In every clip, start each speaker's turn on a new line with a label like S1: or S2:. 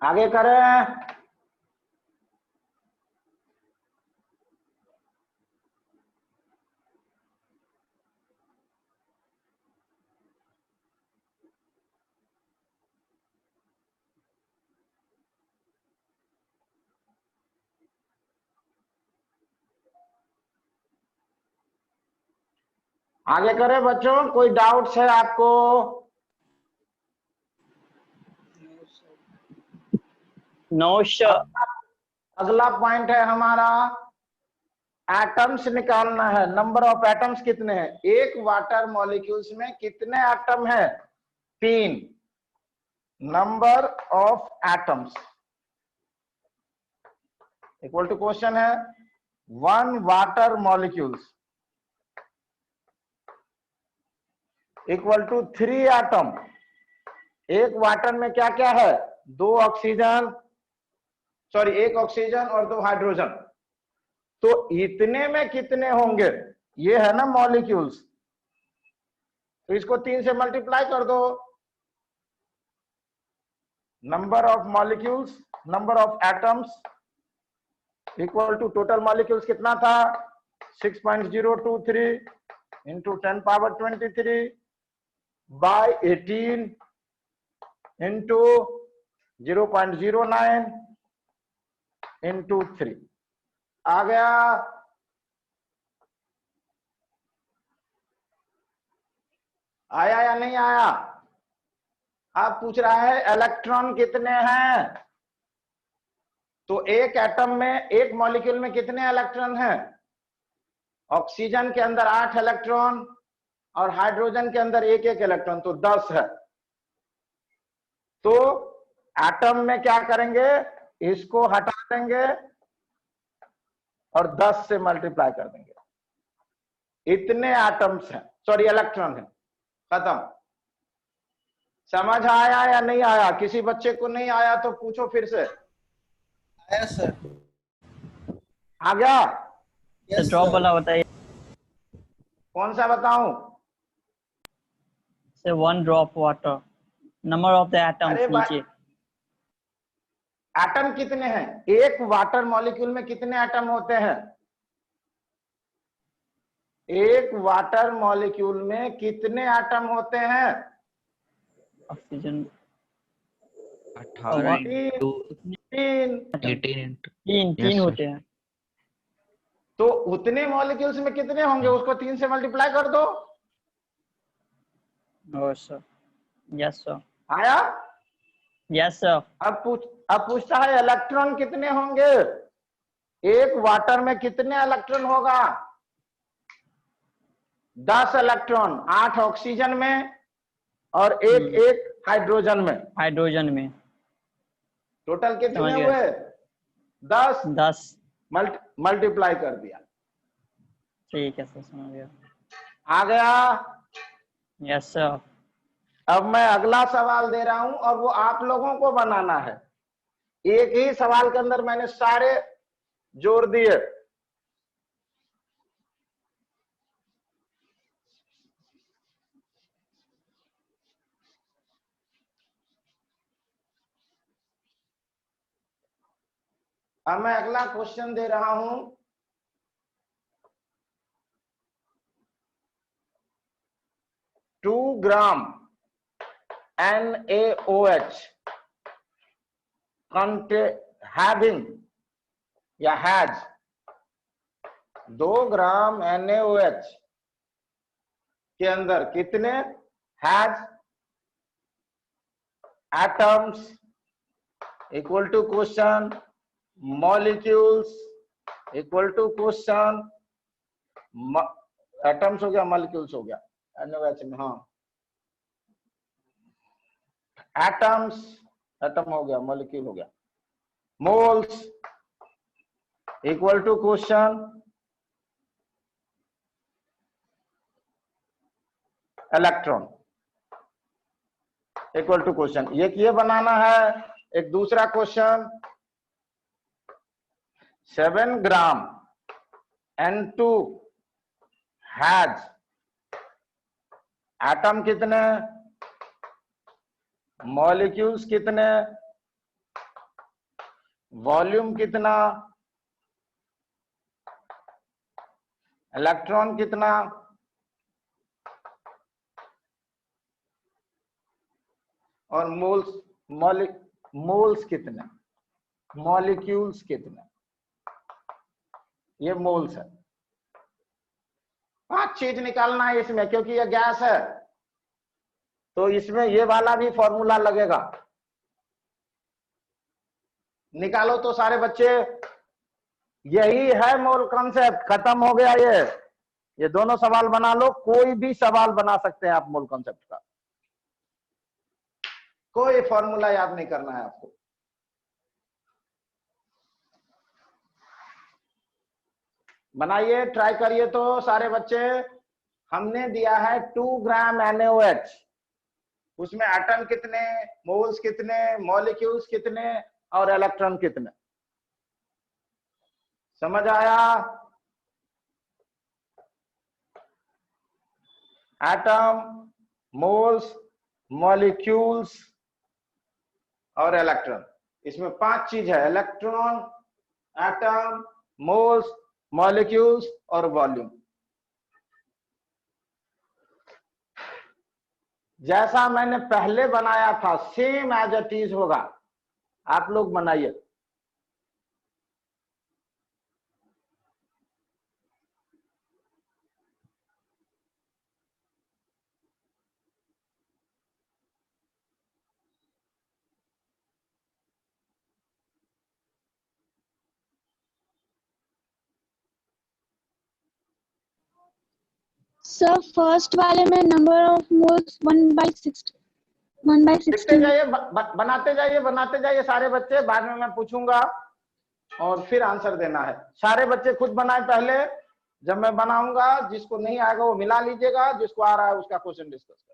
S1: आगे करें। आगे करें बच्चों, कोई डाउट्स है आपको?
S2: No sir.
S1: अगला पॉइंट है हमारा, एटम्स निकालना है। नंबर ऑफ एटम्स कितने हैं? एक वाटर मॉलिक्यूल्स में कितने एटम है? 3। Number of atoms equal to question है 1 water molecules equal to 3 atom. एक वाटर में क्या क्या है? 2 ऑक्सीजन, सॉरी 1 ऑक्सीजन और 2 हाइड्रोजन। तो इतने में कितने होंगे? ये है ना मॉलिक्यूल्स, तो इसको 3 से मल्टीप्लाई कर दो। Number of molecules, number of atoms equal to total molecules कितना था? 6.023 into 10 power 23 by 18 into 0.09 into 3। आ गया? आया या नहीं आया? आप पूछ रहा है इलेक्ट्रॉन कितने हैं। तो एक एटम में, एक मॉलिक्यूल में कितने इलेक्ट्रॉन हैं? ऑक्सीजन के अंदर 8 इलेक्ट्रॉन और हाइड्रोजन के अंदर 1-1 इलेक्ट्रॉन, तो 10 है। तो एटम में क्या करेंगे? इसको हटा देंगे और 10 से मल्टीप्लाई कर देंगे। इतने एटम्स हैं, सॉरी इलेक्ट्रॉन हैं। खत्म। समझ आया या नहीं आया? किसी बच्चे को नहीं आया तो पूछो फिर से।
S3: आया सर।
S1: आ गया?
S3: Yes
S2: drop
S3: sir.
S2: वाला बताइए
S1: कौन सा बताऊं?
S2: Sir. 1 drop water, number of the atoms
S1: अरे
S2: नीचे।
S1: एटम कितने हैं? एक वाटर मॉलिक्यूल में कितने एटम होते हैं? एक वाटर मॉलिक्यूल में कितने एटम होते हैं?
S2: Oxygen
S4: 18 into
S1: 3।
S4: 18 इंटू
S2: तीन होते हैं।
S1: तो उतने मॉलिक्यूल्स में कितने होंगे? उसको 3 से मल्टीप्लाई कर दो।
S2: Oh sir. Yes sir.
S1: आया?
S2: Yes sir.
S1: अब पूछता है इलेक्ट्रॉन कितने होंगे? एक वाटर में कितने इलेक्ट्रॉन होगा? 10 इलेक्ट्रॉन, 8 ऑक्सीजन में और 1-1 हाइड्रोजन में।
S2: हाइड्रोजन में
S1: टोटल कितने
S2: समझ गया।
S1: हुए? 10।
S2: 10।
S1: मल्टीप्लाई कर दिया।
S2: ठीक है सर, समझ गया।
S1: आ गया?
S2: Yes sir.
S1: अब मैं अगला सवाल दे रहा हूं और वो आप लोगों को बनाना है। एक ही सवाल के अंदर मैंने सारे जोड़ दिए। अब मैं अगला क्वेश्चन दे रहा हूं। टू ग्राम NaOH having या हैज 2 ग्राम NaOH के अंदर कितने has atoms equal to question, molecules equal to question. Atoms हो गया, मॉलिक्यूल्स हो गया NaOH में। हाँ, एटम्स, एटम हो गया, मॉलिक्यूल हो गया। Moles equal to question, electron equal to question. ये बनाना है। एक दूसरा question, 7 gram N2 has atom कितने, मॉलिक्यूल्स कितने वॉल्यूम कितना, इलेक्ट्रॉन कितना, और मोल्स कितने, मॉलिक्यूल्स कितने, ये मोल्स है। 5 चीज निकालना है इसमें, क्योंकि ये गैस है तो इसमें ये वाला भी फॉर्मूला लगेगा। निकालो तो सारे बच्चे। यही है मोल कॉन्सेप्ट, खत्म हो गया ये दोनों सवाल बना लो, कोई भी सवाल बना सकते हैं आप मोल कॉन्सेप्ट का, कोई फॉर्मूला याद नहीं करना है आपको। बनाइए, ट्राई करिए तो सारे बच्चे। हमने दिया है 2 ग्राम NaOH, उसमें एटम कितने, मोल्स कितने, मॉलिक्यूल्स कितने और इलेक्ट्रॉन कितने, समझ आया? एटम, मोल्स, मॉलिक्यूल्स और इलेक्ट्रॉन, इसमें 5 चीज है, इलेक्ट्रॉन, एटम, मोल्स, मॉलिक्यूल्स और वॉल्यूम। जैसा मैंने पहले बनाया था सेम एज इट इज होगा, आप लोग बनाइए।
S4: सर फर्स्ट वाले में नंबर ऑफ मोल्स 1/16
S1: लिखते जाइए, बनाते जाइए सारे बच्चे, बाद में मैं पूछूंगा और फिर आंसर देना है। सारे बच्चे खुद बनाए पहले, जब मैं बनाऊंगा जिसको नहीं आएगा वो मिला लीजिएगा, जिसको आ रहा है उसका क्वेश्चन डिस्कस करें।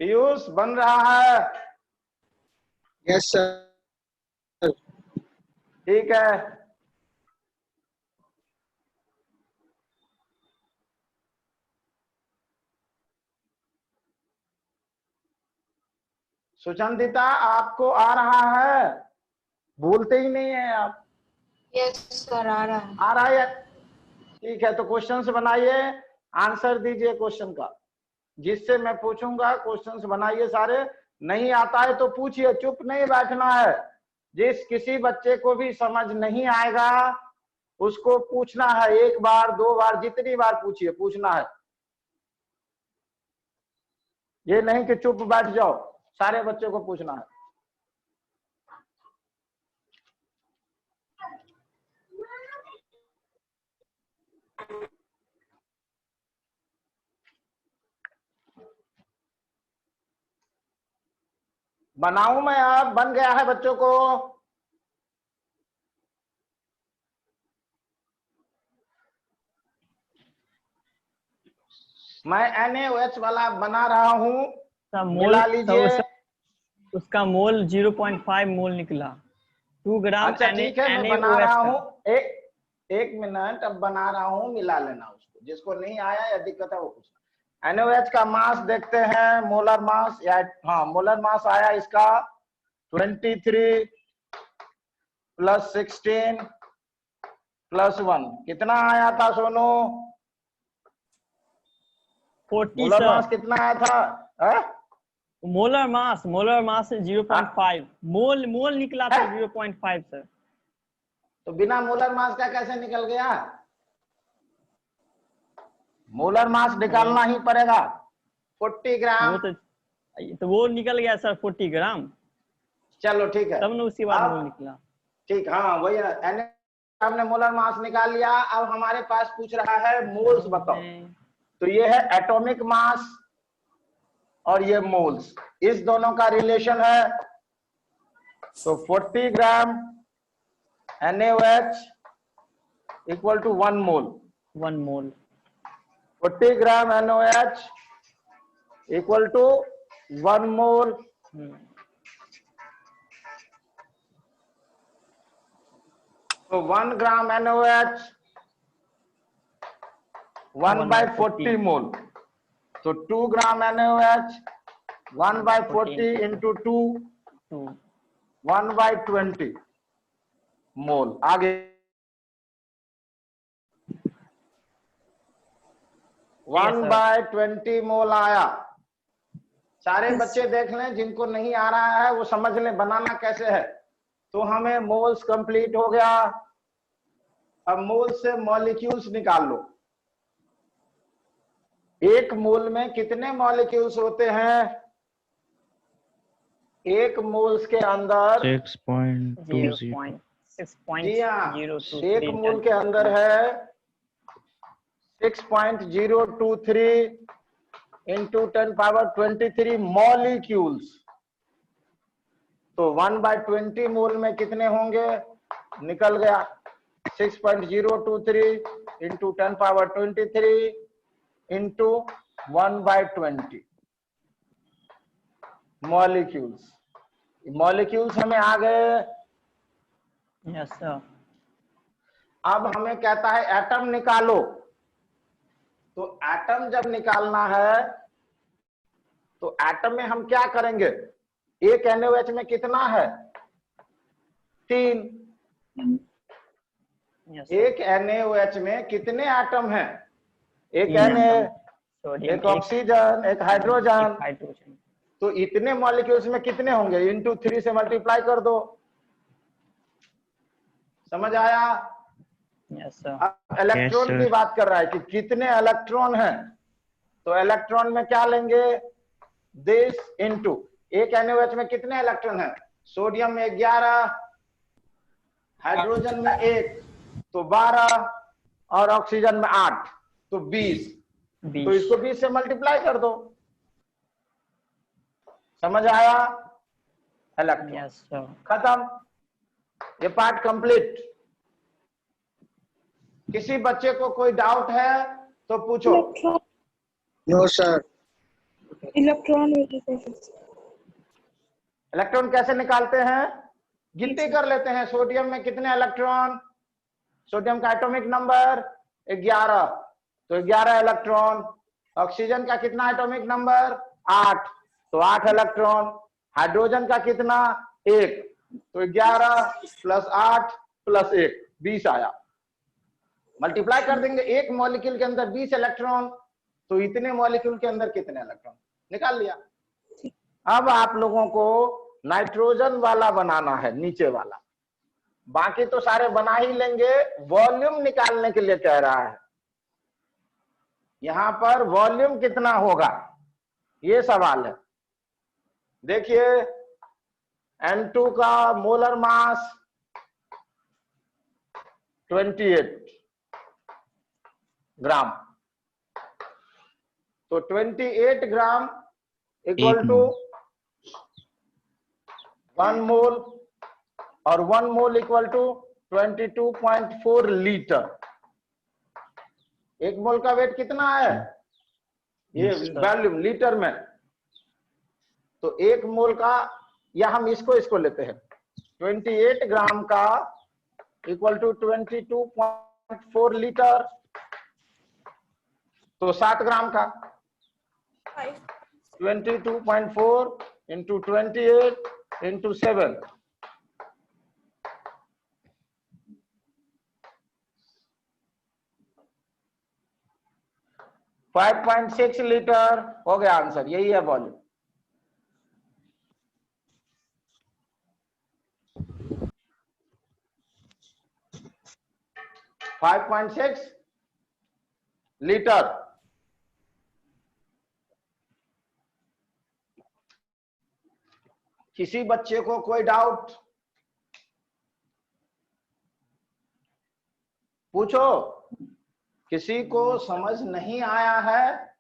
S1: पीयूष बन रहा है?
S3: Yes, sir.
S1: ठीक है। सुचंदिता आपको आ रहा है? भूलते ही नहीं है आप।
S4: यस सर, आ रहा है।
S1: आ रहा है? ठीक है, तो क्वेश्चंस बनाइए, आंसर दीजिए क्वेश्चन का, जिससे मैं पूछूंगा। क्वेश्चंस बनाइए सारे, नहीं आता है तो पूछिए, चुप नहीं बैठना है। जिस किसी बच्चे को भी समझ नहीं आएगा उसको पूछना है, 1 बार 2 बार जितनी बार पूछिए, पूछना है। ये नहीं कि चुप बैठ जाओ, सारे बच्चों को पूछना है। बनाऊं मैं? अब बन गया है बच्चों को? मैं NaOH वाला बना रहा हूं, मिला लीजिए।
S2: उसका मोल 0.5 मोल निकला। 2 ग्राम
S1: अच्छा ठीक है, मैं बना रहा हूँ, एक मिनट, अब बना रहा हूँ, मिला लेना उसको, जिसको नहीं आया या दिक्कत है वो पूछना। NaOH का मास देखते हैं, मोलर मास, या हाँ मोलर मास आया इसका 23 + 16 + 1, कितना आया था सोनू?
S2: 40
S1: molar mass
S2: sir.
S1: कितना आया था?
S2: मोलर मास 0.5, मोल निकला था 0.5 सर।
S1: तो बिना मोलर मास का कैसे निकल गया? मोलर मास निकालना ही पड़ेगा। 40 ग्राम,
S2: तो वो निकल गया सर 40 ग्राम,
S1: चलो ठीक है,
S2: तब न उसके बाद मोल
S1: अब
S2: निकला।
S1: ठीक, हाँ वही है, हमने मोलर मास निकाल लिया। अब हमारे पास पूछ रहा है मोल्स बताओ। तो ये है एटॉमिक मास और ये मोल्स, इस दोनों का रिलेशन है। तो 40 ग्राम NaOH = 1 मोल।
S2: 1 मोल।
S1: 40 ग्राम NaOH = 1 मोल। तो 1 ग्राम NaOH 1/40 मोल। तो 2 ग्राम NaOH 1/40 × 2 1/20 मोल। आगे 1/20 मोल आया। सारे बच्चे देख लें, जिनको नहीं आ रहा है वो समझ लें बनाना कैसे है। तो हमें मोल्स कंप्लीट हो गया। अब मोल से मॉलिक्यूल्स निकाल लो। एक मोल में कितने मॉलिक्यूल्स होते हैं? एक मोल्स के अंदर
S2: 6.20।
S1: जी हाँ, एक मोल के अंदर है 6.023 × 10⁻23 मॉलिक्यूल्स। तो 1/20 मोल में कितने होंगे? निकल गया 6.023 × 10⁻23 × 1/20 मॉलिक्यूल्स। मॉलिक्यूल्स हमें आ गए।
S2: Yes sir.
S1: अब हमें कहता है एटम निकालो। तो एटम जब निकालना है तो एटम में हम क्या करेंगे? एक NaOH में कितना है? 3। एक NaOH में कितने एटम हैं? एक Na, एक ऑक्सीजन, एक हाइड्रोजन। तो इतने मॉलिक्यूल्स में कितने होंगे? × 3 से मल्टीप्लाई कर दो। समझ आया?
S2: Yes sir.
S1: अब इलेक्ट्रॉन की बात कर रहा है कि कितने इलेक्ट्रॉन हैं। तो इलेक्ट्रॉन में क्या लेंगे? दिस इनटू, एक NaOH में कितने इलेक्ट्रॉन हैं? सोडियम में 11, हाइड्रोजन में 1, तो 12, और ऑक्सीजन में 8, तो 20। तो इसको 20 से मल्टीप्लाई कर दो। समझ आया? इलेक्ट्रॉन।
S2: Yes sir.
S1: खत्म, ये पार्ट कंप्लीट। किसी बच्चे को कोई डाउट है तो पूछो।
S3: No sir.
S1: इलेक्ट्रॉन कैसे निकालते हैं? गिनती कर लेते हैं। सोडियम में कितने इलेक्ट्रॉन? सोडियम का एटॉमिक नंबर 11, तो 11 इलेक्ट्रॉन। ऑक्सीजन का कितना एटॉमिक नंबर? 8, तो 8 इलेक्ट्रॉन। हाइड्रोजन का कितना? 1, तो 11 + 8 + 1 20 आया। मल्टीप्लाई कर देंगे, एक मॉलिक्यूल के अंदर 20 इलेक्ट्रॉन, तो इतने मॉलिक्यूल के अंदर कितने इलेक्ट्रॉन? निकाल लिया। अब आप लोगों को नाइट्रोजन वाला बनाना है, नीचे वाला। बाकी तो सारे बना ही लेंगे, वॉल्यूम निकालने के लिए कह रहा है। यहां पर वॉल्यूम कितना होगा ये सवाल है। देखिए N2 का मोलर मास 28 ग्राम, तो 28 ग्राम = 1 मोल, और 1 मोल = 22.4 लीटर। एक मोल का वेट कितना है? ये वॉल्यूम लीटर में। तो एक मोल का, या हम इसको लेते हैं 28 ग्राम का इक्वल टू 22.4 लीटर, तो 7 ग्राम का 22.4 इंटू 28 इंटू 7, 5.6 लीटर हो गया आंसर। यही है वॉल्यूम। Five 5.6 litre. किसी बच्चे को कोई डाउट पूछो। किसी को समझ नहीं आया है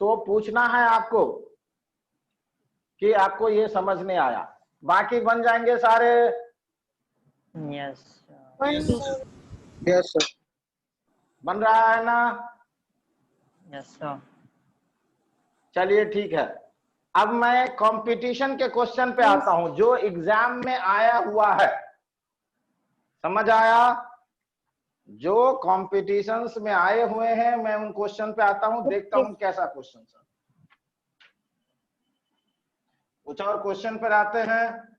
S1: तो पूछना है आपको कि आपको ये समझ नहीं आया। बाकी बन जाएंगे सारे।
S2: Yes.
S3: Yes, sir.
S1: बन रहा है ना?
S2: Yes, sir.
S1: चलिए ठीक है। अब मैं कंपटीशन के क्वेश्चन पे आता हूं जो एग्जाम में आया हुआ है। समझ आया? जो कॉम्पिटिशन्स में आए हुए हैं मैं उन क्वेश्चन पे आता हूं, देखता हूं कैसा क्वेश्चन है। कुछ और क्वेश्चन पर आते हैं।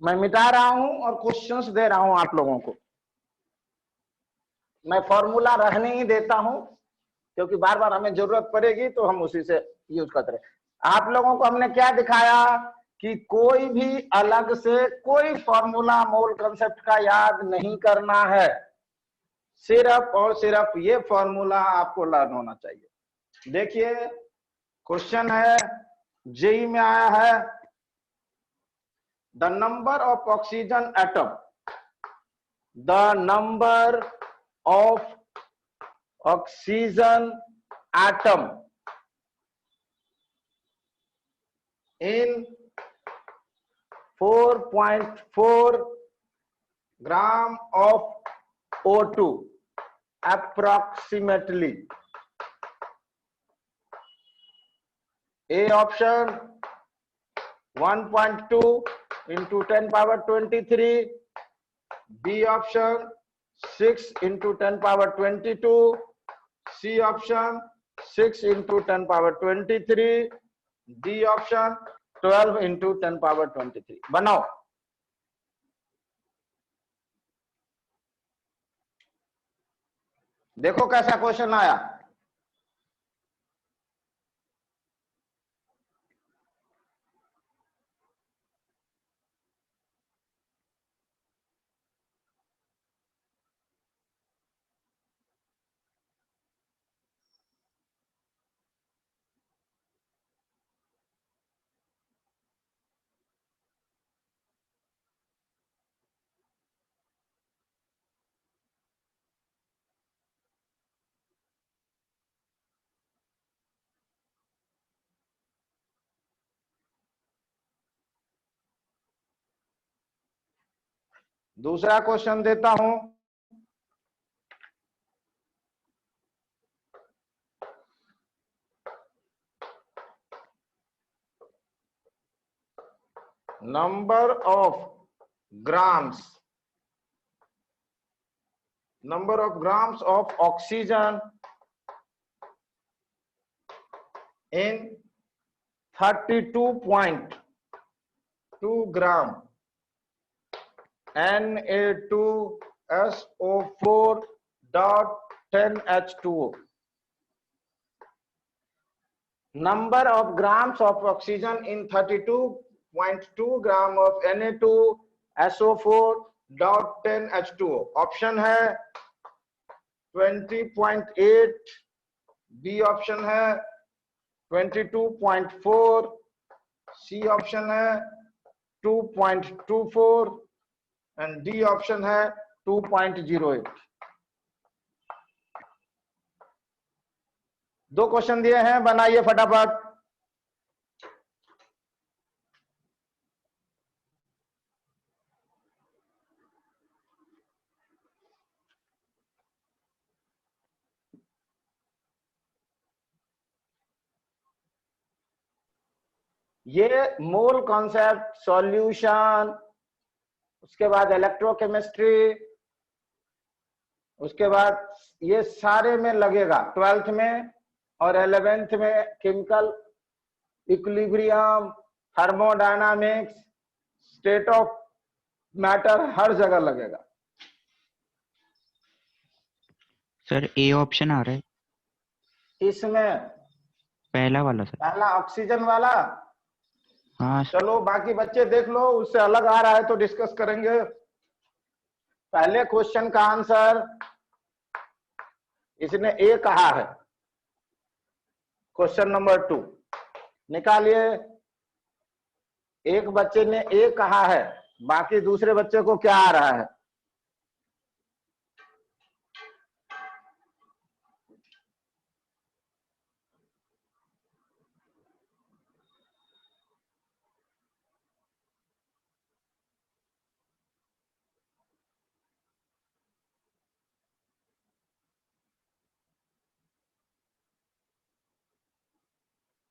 S1: मैं मिटा रहा हूं और क्वेश्चंस दे रहा हूं आप लोगों को। मैं फॉर्मूला रहने ही देता हूं क्योंकि बार बार हमें जरूरत पड़ेगी तो हम उसी से यूज करते रहे। आप लोगों को हमने क्या दिखाया कि कोई भी अलग से कोई फॉर्मूला मोल कंसेप्ट का याद नहीं करना है, सिर्फ और सिर्फ ये फॉर्मूला आपको लर्न होना चाहिए। देखिए क्वेश्चन है, जेई में आया है, the number of oxygen atom, the number of oxygen atom in 4.4 gram of O2 approximately. A option 1.2 into 10 power 23, B option 6 into 10 power 22, C option 6 into 10 power 23, D option 12 into 10 power 23। बनाओ। देखो कैसा question आया। दूसरा question देता हूं। Number of grams of oxygen in 32.2 gram Na2SO4.10H2O. Number of grams of oxygen in 32.2 gram of Na2SO4.10H2O. Option है 20.8 B option है, 22.4 C option है, 2.24 एंड डी ऑप्शन है 2.08। दो क्वेश्चन दिए हैं, बनाइए फटाफट। ये मोल कॉन्सेप्ट, सॉल्यूशन, उसके बाद इलेक्ट्रोकेमिस्ट्री, उसके बाद ये सारे में लगेगा 12th में और 11th में chemical equilibrium, thermodynamics, state of matter, हर जगह लगेगा।
S5: सर ए ऑप्शन आ रहा है
S1: इसमें
S5: पहला वाला सर।
S1: पहला ऑक्सीजन वाला,
S5: हाँ
S1: चलो बाकी बच्चे देख लो, उससे अलग आ रहा है तो डिस्कस करेंगे। पहले क्वेश्चन का आंसर इसने ए कहा है, क्वेश्चन नंबर 2 निकालिए। एक बच्चे ने ए कहा है, बाकी दूसरे बच्चे को क्या आ रहा है?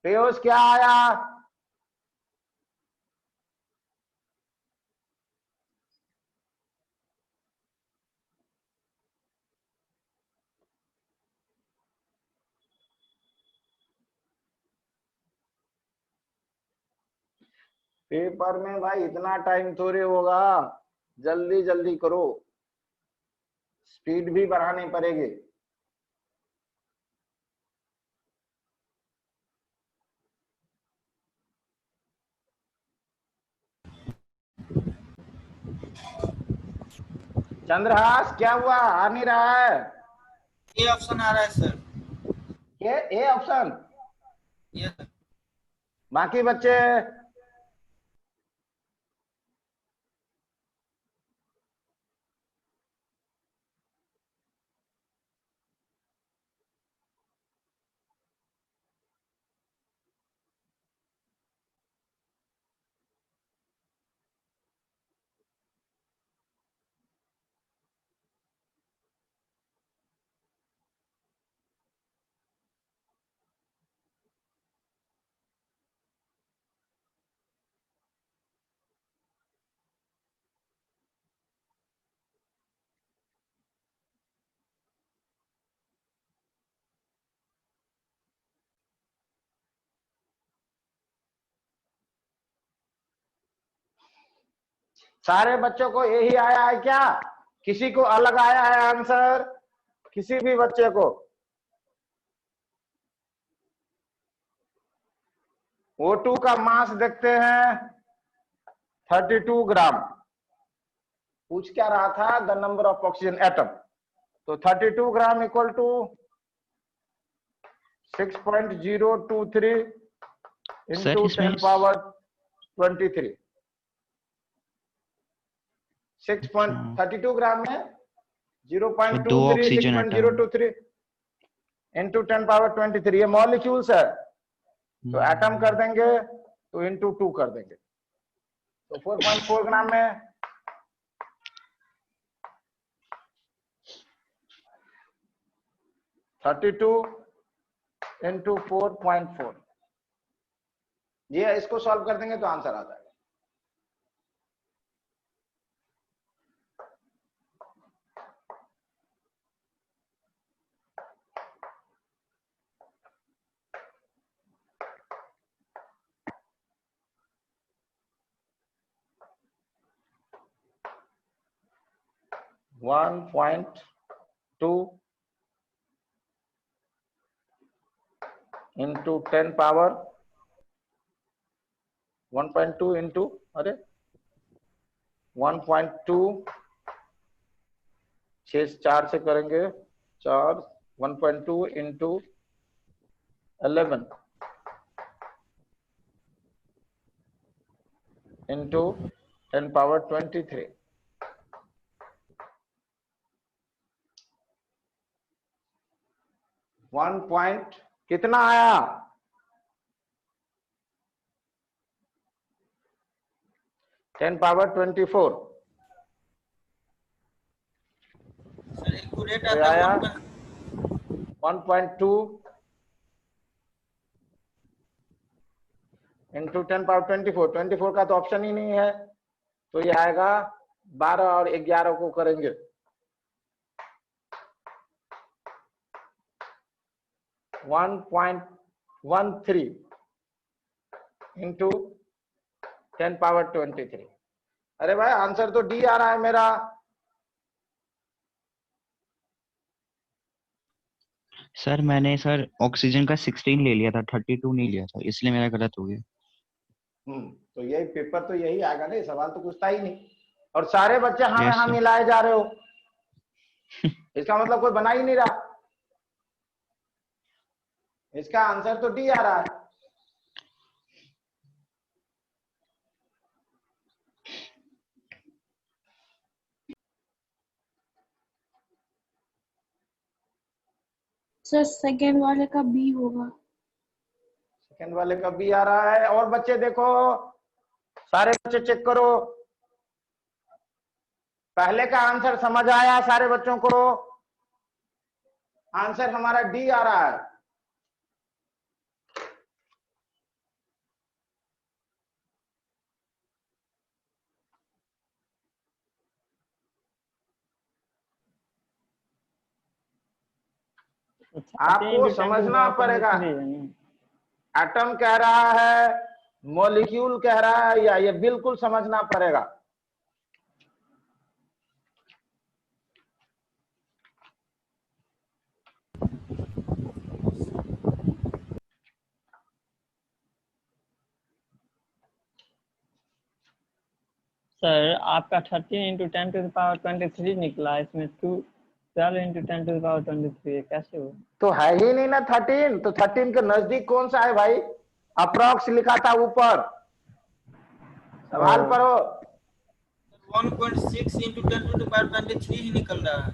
S1: पीयूष क्या आया? पेपर में भाई इतना टाइम थोड़े होगा, जल्दी जल्दी करो, स्पीड भी बढ़ानी पड़ेगी। चंद्रहास क्या हुआ, आ नहीं रहा है?
S3: ए ऑप्शन आ रहा है सर।
S1: ये ए ऑप्शन,
S3: यस।
S1: बाकी बच्चे सारे बच्चों को यही आया है क्या? किसी को अलग आया है आंसर? किसी भी बच्चे को? O2 का मास देखते हैं 32 ग्राम। पूछ क्या रहा था? The number of oxygen atom. तो 32 gram equal to 6.023 into 10 power 23। 6.32 gram में 0.23 6.023 इंटू 10 पावर 23, ये मॉलिक्यूल्स है। तो एटम कर देंगे तो इंटू 2 कर देंगे, तो 4.4 ग्राम में 32 इंटू 4.4, ये इसको सॉल्व कर देंगे तो आंसर आ जाएगा। One point two into 10 power 1.2 into 1.2 6 4 से करेंगे 4 1.2 into 11 into 10 power 23। 1 पॉइंट कितना आया? 10 पावर 24।
S3: सर एक्यूरेट
S1: तो
S3: आता
S1: आया
S3: है
S1: 1.2 इंटू 10 पावर 24 का तो ऑप्शन ही नहीं है, तो ये आएगा 12 और 11 को करेंगे 1.13 इंटू 10 पावर 23। अरे भाई आंसर तो डी आ रहा है मेरा।
S5: सर मैंने सर ऑक्सीजन का 16 ले लिया था, 32 नहीं लिया था, इसलिए मेरा गलत हो गया।
S1: तो यही पेपर तो यही आएगा ना, सवाल तो कुछ था ही नहीं। और सारे बच्चे हाँ
S5: Yes,
S1: हाँ
S5: sir.
S1: मिलाए जा रहे हो, इसका मतलब कोई बना ही नहीं रहा। इसका आंसर तो डी आ रहा है।
S4: सर सेकेंड वाले का बी होगा।
S1: सेकंड वाले का बी आ रहा है। और बच्चे देखो, सारे बच्चे चेक करो, पहले का आंसर समझ आया सारे बच्चों को? आंसर हमारा डी आ रहा है। आपको समझना पड़ेगा, एटम कह रहा है, मॉलिक्यूल कह रहा है, या ये बिल्कुल समझना पड़ेगा।
S2: सर आपका 13 इंटू 10 टू द पावर 23 निकला, इसमें 12 इंटू 10 टू द पावर 23 कैसे हो?
S1: तो है ही नहीं ना 13, तो 13 के नजदीक कौन सा है भाई? अप्रॉक्स लिखा था ऊपर, सवाल पढ़ो।
S3: 1.6 इंटू 10 टू द पावर 23 ही निकल रहा है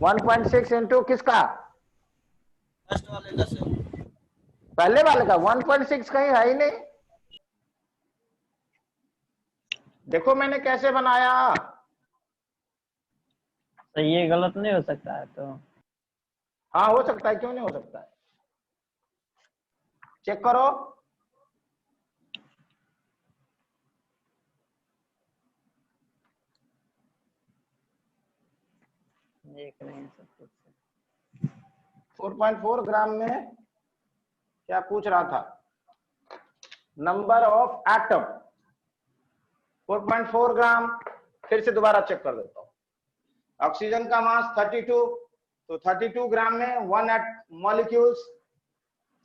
S1: 1.6 इंटू किसका?
S3: फर्स्ट वाले का सर।
S1: पहले वाले का 1.6 कहीं है ही नहीं। देखो मैंने कैसे बनाया।
S2: तो ये गलत नहीं हो सकता है? तो
S1: हाँ हो सकता है, क्यों नहीं हो सकता है, चेक करो।
S2: देख रहे हैं सब कुछ।
S1: 4.4 ग्राम में क्या पूछ रहा था? नंबर ऑफ एटम 4.4 ग्राम। फिर से दोबारा चेक कर देता हूं। ऑक्सीजन का मास 32, तो 32 ग्राम में 1 मॉलिक्यूल्स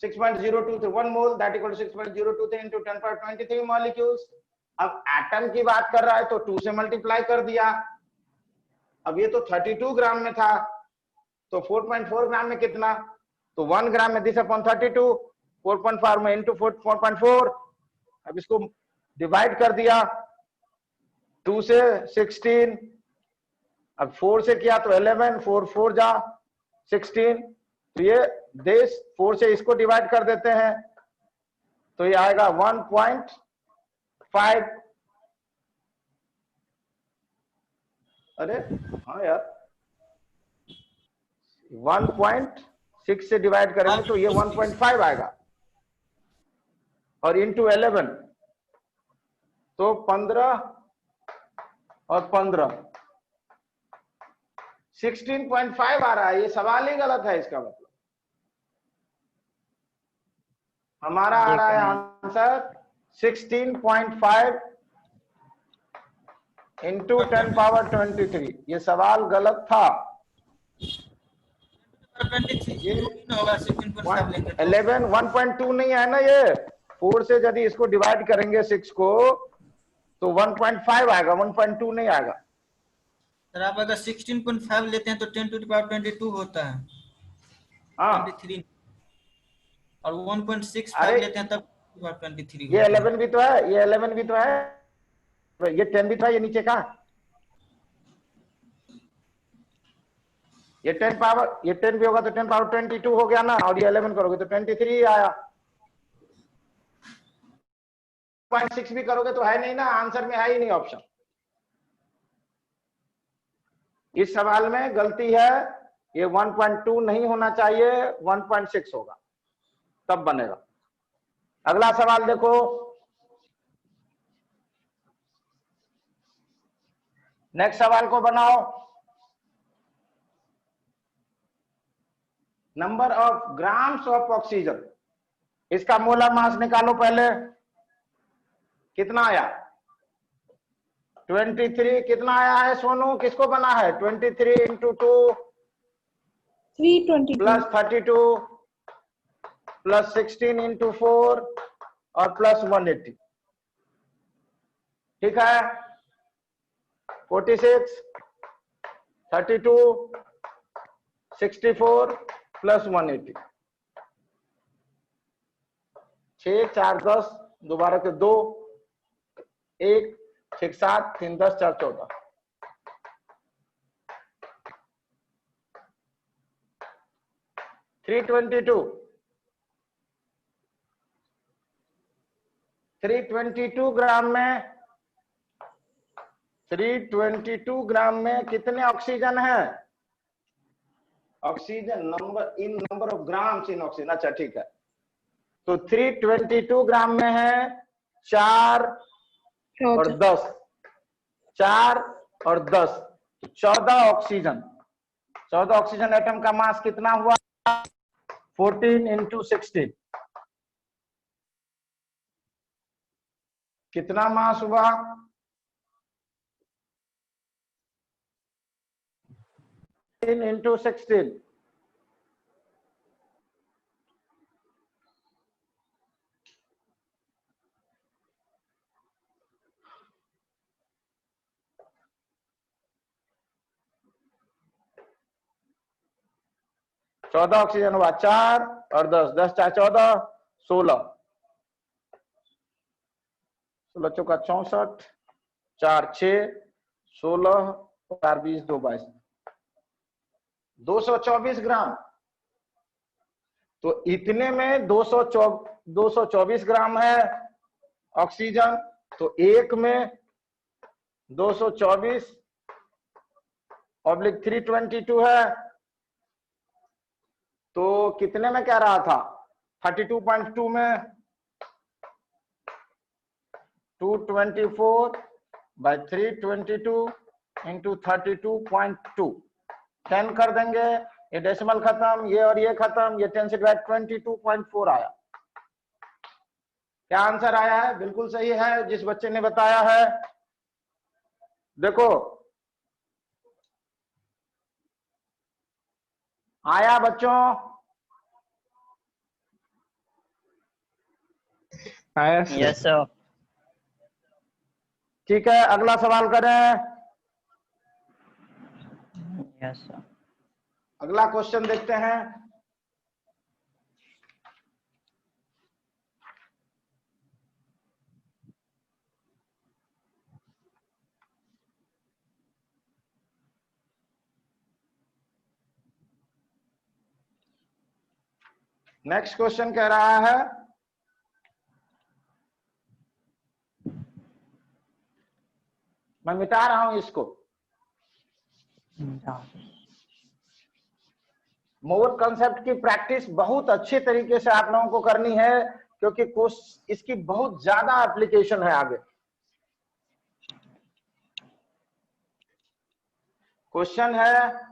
S1: 6.02 थे, 1 मोल दैट इक्वल टू 6.02 थे इंटू 10 पावर 23 मॉलिक्यूल्स। अब एटम की बात कर रहा है तो 2 से मल्टीप्लाई कर दिया। अब ये तो 32 ग्राम में था, तो 4.4 ग्राम में कितना? तो 1 ग्राम में दिस अपॉन 32, 4.4 में इंटू 4.4। अब इसको डिवाइड कर दिया, 2 से 16, अब 4 से किया तो 11, 4 4 जा 16, तो ये देश 4 से इसको डिवाइड कर देते हैं, तो ये आएगा 1.5। अरे हाँ यार, 1.6 से डिवाइड करेंगे तो ये 1.5 आएगा, और इंटू 11 तो 15 और 15 16.5 आ रहा है। ये सवाल ही गलत है, इसका मतलब हमारा आ रहा है आंसर 16.5 इंटू 10 पावर 23। ये सवाल गलत था। 11 1.2 नहीं है ना, ये 4 से यदि इसको डिवाइड करेंगे 6 को तो 1.5 आएगा, 1.2 नहीं आएगा।
S3: सर आप अगर 16.5 लेते हैं तो 10 टू द पावर 22 होता है,
S1: हाँ
S3: 23, और 1.65
S1: अरे
S3: लेते हैं तब 23
S1: ये
S3: होता है।
S1: 11 भी तो है, ये 11 भी तो है, ये 10 भी तो है, ये नीचे का ये 10 पावर, ये 10 भी होगा तो 10 पावर 22 हो गया ना, और ये 11 करोगे तो 23 आया। 0.6 भी करोगे तो है नहीं ना, आंसर में है ही नहीं ऑप्शन। इस सवाल में गलती है, ये 1.2 नहीं होना चाहिए, 1.6 होगा तब बनेगा। अगला सवाल देखो, नेक्स्ट सवाल को बनाओ। Number of grams of oxygen, इसका मोलर मास निकालो पहले, कितना आया 23, कितना आया है सोनू, किसको बना है 23 इंटू 2
S4: 322.
S1: प्लस 32 प्लस 16 इंटू 4 और प्लस 180, ठीक है 46 32 64 प्लस 180, 6 4 10, दोबारा के 2 1 6 7 3 10 4 14, 322 ग्राम में 322 ग्राम में कितने ऑक्सीजन है, oxygen number in number of grams in oxygen, अच्छा ठीक है, तो 322 ग्राम में है 4 और 10, 4 और 10 14 ऑक्सीजन, 14 ऑक्सीजन एटम का मास कितना हुआ 14 इंटू 16, कितना मास हुआ 14 इंटू 16, चौदह ऑक्सीजन हुआ 4 और 10, 10 4 14 16, 16 चौका 64, 4 6 16 4 20 2 22, 224 ग्राम, तो इतने में 224 ग्राम है ऑक्सीजन, तो एक में 224 ऑब्लिक 322 है, तो कितने में कह रहा था 32.2 में 224 बाय 322 इंटू 32.2, 10 कर देंगे, ये डेसिमल खत्म, ये और ये खत्म, ये 10 से डिवाइड 22.4 आया। क्या आंसर आया है, बिल्कुल सही है जिस बच्चे ने बताया है, देखो आया बच्चों,
S2: आया यस सर।
S1: ठीक है अगला सवाल करें,
S2: यस सर।
S1: अगला क्वेश्चन देखते हैं, नेक्स्ट क्वेश्चन कह रहा है मैं मिटा रहा हूं इसको, मोर कंसेप्ट की प्रैक्टिस बहुत अच्छे तरीके से आप लोगों को करनी है, क्योंकि इसकी बहुत ज्यादा एप्लीकेशन है आगे। क्वेश्चन है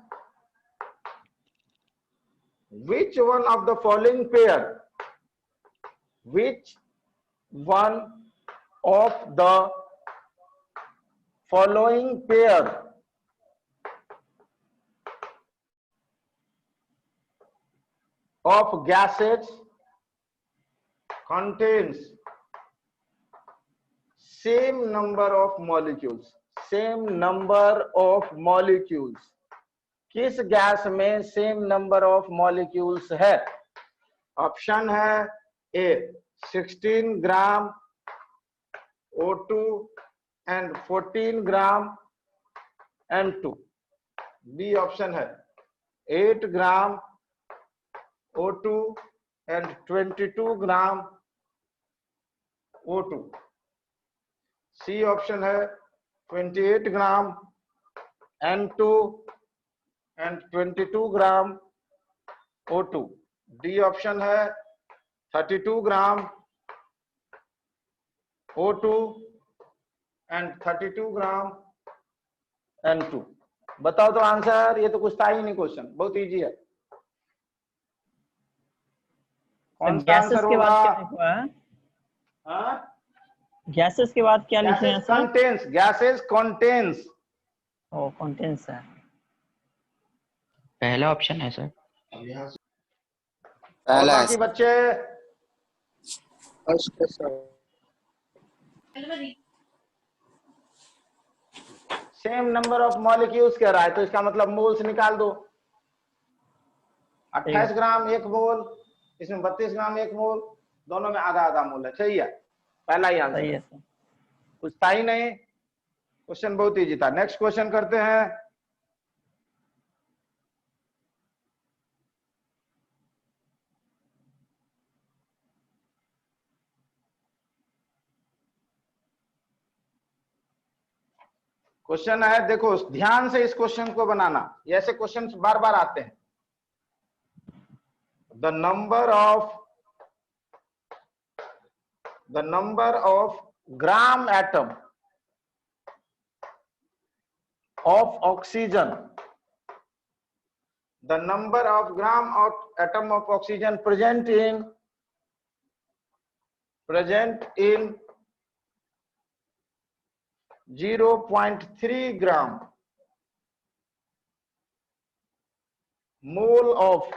S1: which one of the following pair, which one of the following pair of gases contains same number of molecules, same number of molecules? किस गैस में सेम नंबर ऑफ मॉलिक्यूल्स है? ऑप्शन है A 16 gram O2 and 14 gram N2। B option है 8 ग्राम O2 and 22 gram O2। C option है 28 ग्राम N2 and 22 gram O2। D option है 32 ग्राम O2 and 32 gram N2। बताओ तो answer. ये तो कुछ था ही नहीं, क्वेश्चन बहुत इजी है। कौन सा
S2: गैसेस
S1: आंसर
S2: के बाद
S1: होगा?
S2: क्या लिखा है?
S1: हाँ?
S2: गैसेस के बाद क्या लिखे हैं
S1: gases
S2: sir?
S1: Contains, gases contains.
S2: Oh contents है।
S5: पहला ऑप्शन है सर।
S1: और बाकी बच्चे सेम नंबर ऑफ मॉलिक्यूल्स कह रहा है, तो इसका मतलब मोल्स निकाल दो। 28 ग्राम 1 मोल, इसमें 32 ग्राम 1 मोल, दोनों में आधा आधा मोल है। सही है, पहला ही आंसर
S2: सही
S1: है।
S2: है सर।
S1: कुछ था ही नहीं, क्वेश्चन बहुत इजी था। नेक्स्ट क्वेश्चन करते हैं। क्वेश्चन है, देखो ध्यान से इस क्वेश्चन को बनाना, ये ऐसे क्वेश्चन बार बार आते हैं। The number of gram atom of oxygen, the number of gram of atom of oxygen present in 0.3 gram mole of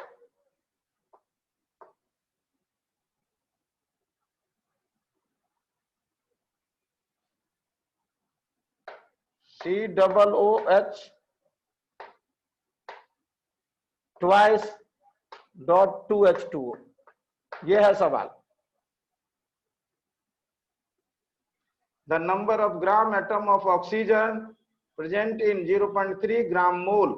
S1: COOH twice dot 2H2O। ये है सवाल। The number of gram atom of oxygen present in 0.3 gram mole।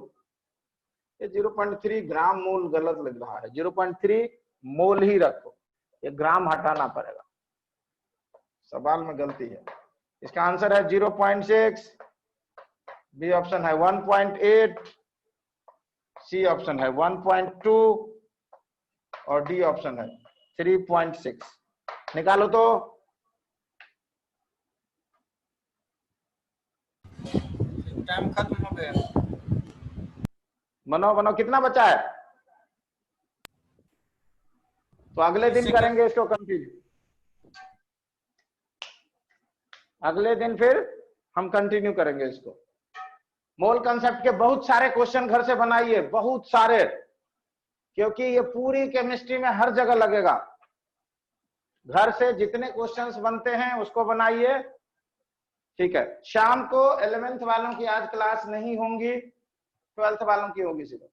S1: ये 0.3 ग्राम मोल गलत लग रहा है, 0.3 मोल ही रखो, ये ग्राम हटाना पड़ेगा, सवाल में गलती है। इसका आंसर है 0.6, बी ऑप्शन है 1.8, सी ऑप्शन है 1.2 और डी ऑप्शन है 3.6। निकालो तो।
S3: टाइम खत्म हो गया।
S1: बनाओ, कितना बचा है? तो अगले दिन करेंगे इसको कंटिन्यू, अगले दिन फिर हम कंटिन्यू करेंगे इसको। मोल कंसेप्ट के बहुत सारे क्वेश्चन घर से बनाइए, बहुत सारे, क्योंकि ये पूरी केमिस्ट्री में हर जगह लगेगा। घर से जितने क्वेश्चंस बनते हैं उसको बनाइए, ठीक है। शाम को 11th वालों की आज क्लास नहीं होंगी, 12th वालों की होगी सिर्फ।